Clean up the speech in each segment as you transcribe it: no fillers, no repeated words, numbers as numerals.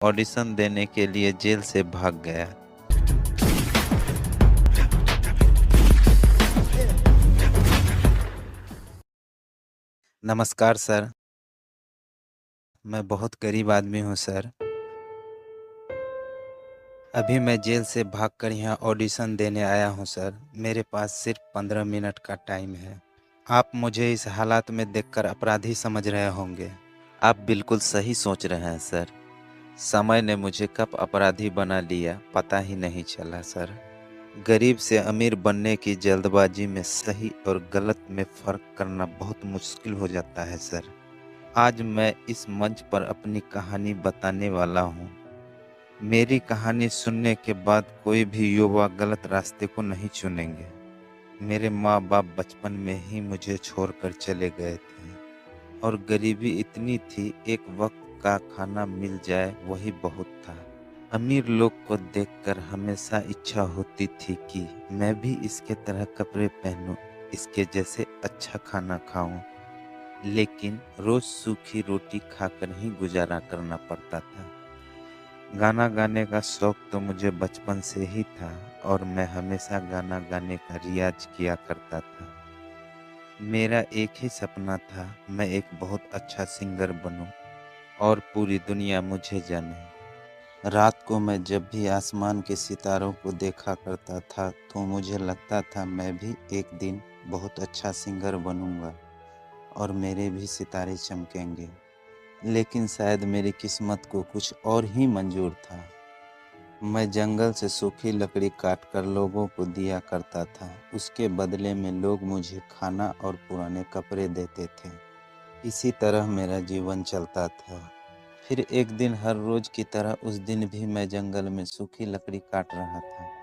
Audition देने के लिए जेल से भाग गया। नमस्कार सर, मैं बहुत गरीब आदमी हूँ सर। अभी मैं जेल से भागकर यहाँ ऑडिशन देने आया हूँ सर। मेरे पास सिर्फ 15 मिनट का टाइम है। आप मुझे इस हालात में देखकर अपराधी समझ रहे होंगे। आप बिल्कुल सही सोच रहे हैं सर। समय ने मुझे कब अपराधी बना लिया पता ही नहीं चला सर। गरीब से अमीर बनने की जल्दबाजी में सही और गलत में फ़र्क करना बहुत मुश्किल हो जाता है सर। आज मैं इस मंच पर अपनी कहानी बताने वाला हूँ। मेरी कहानी सुनने के बाद कोई भी युवा गलत रास्ते को नहीं चुनेंगे। मेरे माँ बाप बचपन में ही मुझे छोड़कर चले गए थे और गरीबी इतनी थी, एक वक्त का खाना मिल जाए वही बहुत था। अमीर लोग को देखकर हमेशा इच्छा होती थी कि मैं भी इसके तरह कपड़े पहनूं, इसके जैसे अच्छा खाना खाऊं। लेकिन रोज सूखी रोटी खाकर ही गुजारा करना पड़ता था। गाना गाने का शौक तो मुझे बचपन से ही था और मैं हमेशा गाना गाने का रियाज किया करता था। मेरा एक ही सपना था, मैं एक बहुत अच्छा सिंगर बनूं और पूरी दुनिया मुझे जाने। रात को मैं जब भी आसमान के सितारों को देखा करता था तो मुझे लगता था मैं भी एक दिन बहुत अच्छा सिंगर बनूंगा और मेरे भी सितारे चमकेंगे। लेकिन शायद मेरी किस्मत को कुछ और ही मंजूर था। मैं जंगल से सूखी लकड़ी काटकर लोगों को दिया करता था। उसके बदले में लोग मुझे खाना और पुराने कपड़े देते थे। इसी तरह मेरा जीवन चलता था। फिर एक दिन हर रोज की तरह उस दिन भी मैं जंगल में सूखी लकड़ी काट रहा था।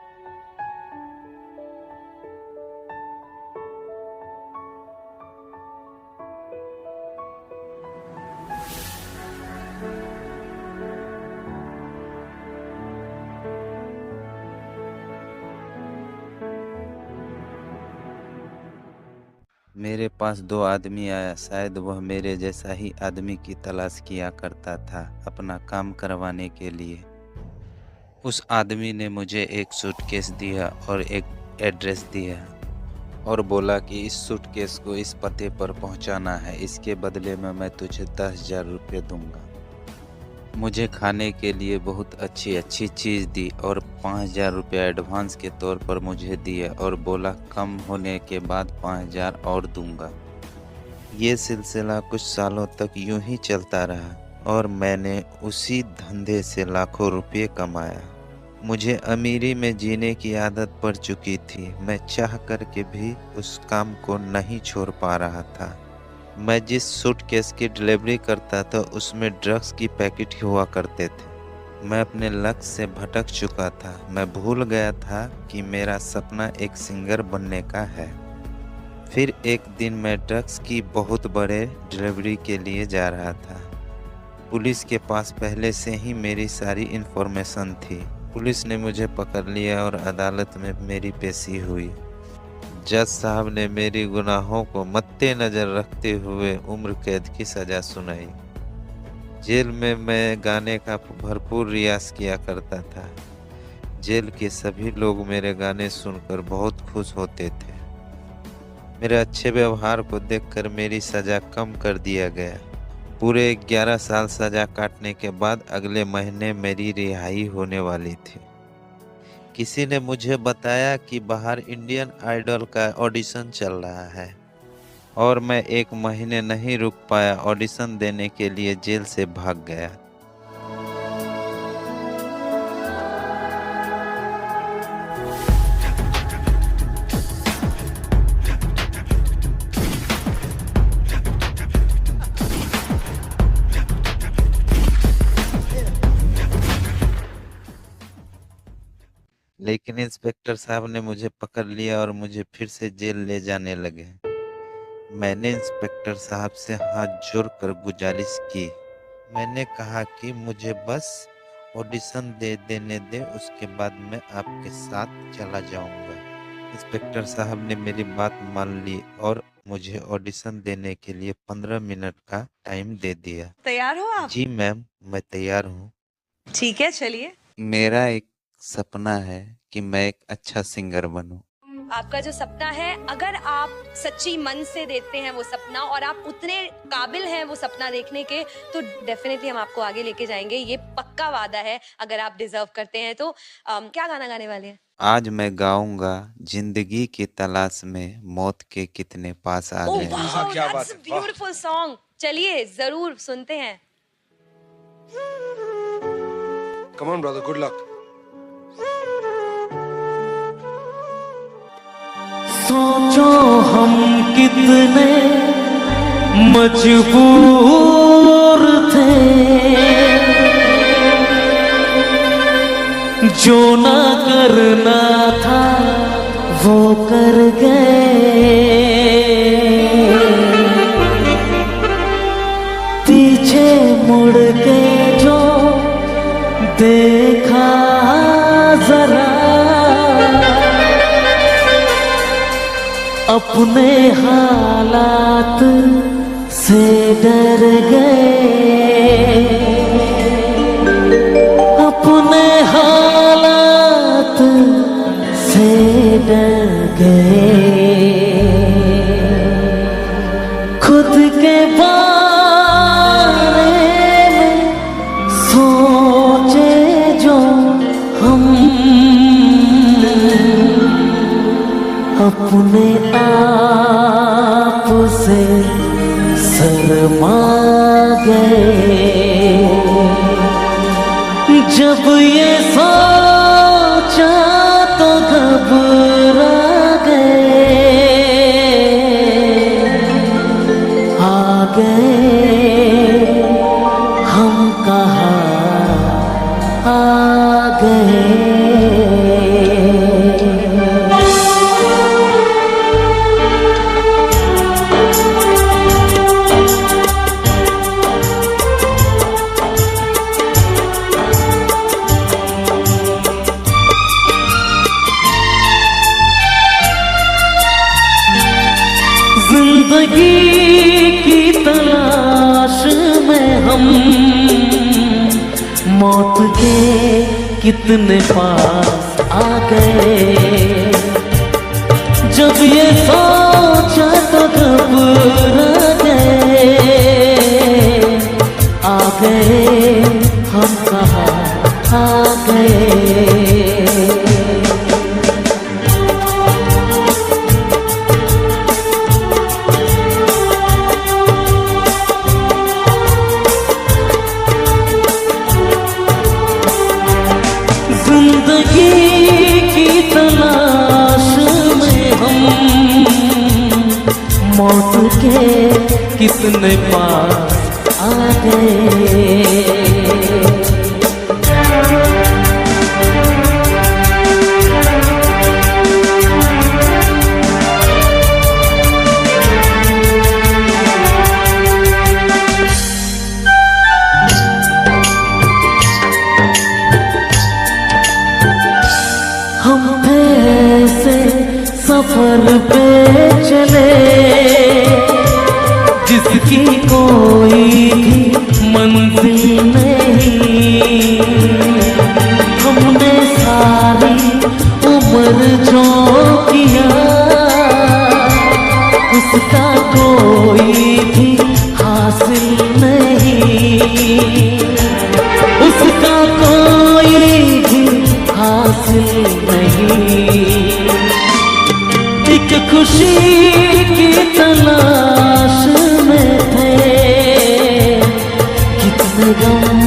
मेरे पास दो आदमी आया, शायद वह मेरे जैसा ही आदमी की तलाश किया करता था अपना काम करवाने के लिए। उस आदमी ने मुझे एक सूटकेस दिया और एक एड्रेस दिया और बोला कि इस सूटकेस को इस पते पर पहुंचाना है, इसके बदले में मैं तुझे 10,000 रुपये दूंगा। मुझे खाने के लिए बहुत अच्छी अच्छी चीज़ दी और 5,000 रुपये एडवांस के तौर पर मुझे दिए और बोला कम होने के बाद 5,000 और दूंगा। ये सिलसिला कुछ सालों तक यूं ही चलता रहा और मैंने उसी धंधे से लाखों रुपये कमाया। मुझे अमीरी में जीने की आदत पड़ चुकी थी। मैं चाह करके भी उस काम को नहीं छोड़ पा रहा था। मैं जिस सूटकेस की डिलीवरी करता था उसमें ड्रग्स की पैकेट हुआ करते थे। मैं अपने लक्ष्य से भटक चुका था। मैं भूल गया था कि मेरा सपना एक सिंगर बनने का है। फिर एक दिन मैं ड्रग्स की बहुत बड़े डिलीवरी के लिए जा रहा था। पुलिस के पास पहले से ही मेरी सारी इन्फॉर्मेशन थी। पुलिस ने मुझे पकड़ लिया और अदालत में मेरी पेशी हुई। जज साहब ने मेरी गुनाहों को मद्देनजर रखते हुए उम्र कैद की सजा सुनाई। जेल में मैं गाने का भरपूर रियाज किया करता था। जेल के सभी लोग मेरे गाने सुनकर बहुत खुश होते थे। मेरे अच्छे व्यवहार को देखकर मेरी सजा कम कर दिया गया। पूरे 11 साल सजा काटने के बाद अगले महीने मेरी रिहाई होने वाली थी। किसी ने मुझे बताया कि बाहर इंडियन आइडल का ऑडिशन चल रहा है और मैं एक महीने नहीं रुक पाया, ऑडिशन देने के लिए जेल से भाग गया। लेकिन इंस्पेक्टर साहब ने मुझे पकड़ लिया और मुझे फिर से जेल ले जाने लगे। मैंने इंस्पेक्टर साहब से हाथ जोड़कर गुजारिश की। मैंने कहा कि मुझे बस ऑडिशन दे देने दे, उसके बाद मैं आपके साथ चला जाऊंगा। इंस्पेक्टर साहब ने मेरी बात मान ली और मुझे ऑडिशन देने के लिए 15 मिनट का टाइम दे दिया। तैयार हो आप? जी मैम, मैं तैयार हूँ। ठीक है, चलिए। मेरा एक सपना है कि मैं एक अच्छा सिंगर बनूं। आपका जो सपना है, अगर आप सच्ची मन से देखते हैं वो सपना और आप उतने काबिल हैं वो सपना देखने के, तो डेफिनेटली हम आपको आगे लेके जाएंगे, ये पक्का वादा है। अगर आप डिजर्व करते हैं तो क्या गाना गाने वाले हैं? आज मैं गाऊंगा जिंदगी की तलाश में मौत के कितने पास आ गए। वाह, क्या बात है, ब्यूटीफुल सॉन्ग। चलिए जरूर सुनते हैं। Come on, brother. Good luck. सोचो हम कितने मजबूर थे, जो ना करना था वो कर गए। पीछे मुड़ के जो देखा जरा, अपने हालात से डर गए। अपने हालात से डर गए। खुद के बारे में सोचे जो हम, अपने आप से शर्मा गए। जब ये सोचा तो घबरा गए। आ गए हम कहाँ आ गए। जिंदगी की तलाश में हम मौत के कितने पास आ गए। जब ये सोचा तो घबरा गए। आ गए हम कहाँ आ गए। जिंदगी की तलाश में हम मौत के कितने पास आ गए। हम थे ऐसे सफर पे चले जिसकी कोई भी मंजिल नहीं। हमने सारी उम्र जो किया उसका कोई भी हासिल नहीं। उसका कोई भी हासिल नहीं। एक खुशी की तलाश में थे, कितने गम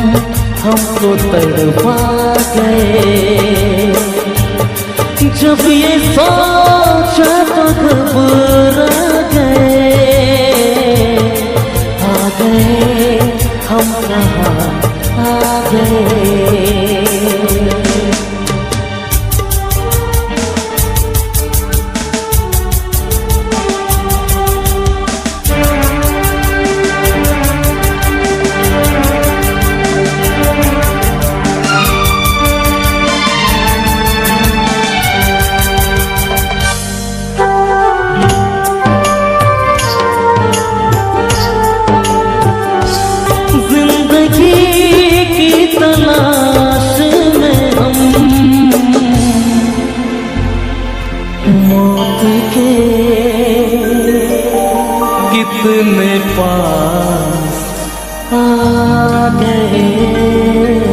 हमको तड़पा गए। जब ये सोचा तो घबरा गए। आ गए हम कहाँ आ गए। जिंदगी की तलाश अपने पास आ गए।